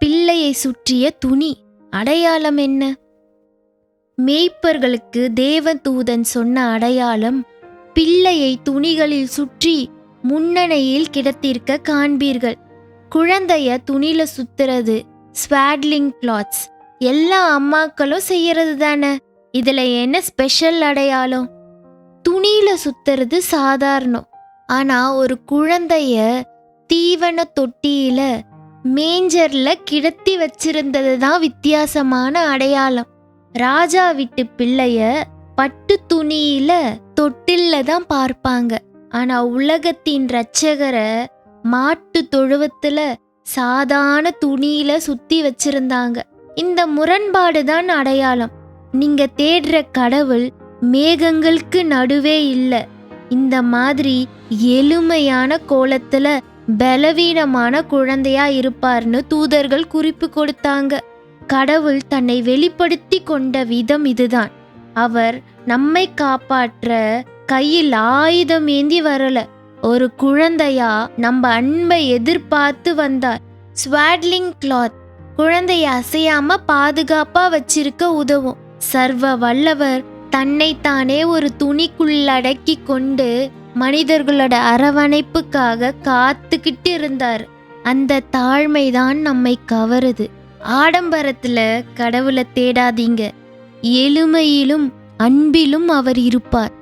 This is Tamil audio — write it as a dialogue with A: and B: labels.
A: பிள்ளையை சுற்றிய துணி அடையாளம் என்ன? மேய்ப்பர்களுக்கு தேவதூதன் சொன்ன அடையாளம், பிள்ளையை துணிகளில் சுற்றி முன்னணையில் கிடத்திருக்க காண்பீர்கள். குழந்தைய துணில சுத்துறது ஸ்வாட்லிங் கிளாத்ஸ் எல்லா அம்மாக்களும் செய்யறது தானே. இதுல என்ன ஸ்பெஷல் அடையாளம்? துணியில சுத்துறது சாதாரணம். ஆனா ஒரு குழந்தைய தீவன தொட்டியில மேஞ்சர்ல கிடத்தி வச்சிருந்தது தான் வித்தியாசமான அடையாளம். ராஜா வீட்டு பிள்ளைய பட்டு துணியில தொட்டில்ல தான் பார்ப்பாங்க. ஆனா உலகத்தின் இரட்சகரை மாட்டு தொழுவத்துல சாதாரண துணியில சுத்தி வச்சிருந்தாங்க. இந்த முரண்பாடு தான் அடையாளம். நீங்க தேடுற கடவுள் மேகங்களுக்கு நடுவே இல்ல, இந்த மாதிரி எளிமையான கோலத்துல பலவீனமான குழந்தையா இருப்பார்னு தூதர்கள் குறிப்பு கொடுத்தாங்க. கடவுள் தன்னை வெளிப்படுத்தி கொண்ட விதம் இதுதான். அவர் நம்மை காப்பாற்ற கையில் ஆயுதம் ஏந்தி வரல, ஒரு குழந்தையா நம்ம அன்பை எதிர்பார்த்து வந்தார். ஸ்வாட்லிங் கிளாத் குழந்தைய அசையாம பாதுகாப்பா வச்சிருக்க உதவும். சர்வ வல்லவர் தன்னைத்தானே ஒரு துணிக்குள்ளடக்கி கொண்டு மனிதர்களோட அரவணைப்புக்காக காத்துக்கிட்டு இருந்தார். அந்த தாழ்மைதான் நம்மை கவருது. ஆடம்பரத்துல கடவுளை தேடாதீங்க, எளிமையிலும் அன்பிலும் அவர் இருப்பார்.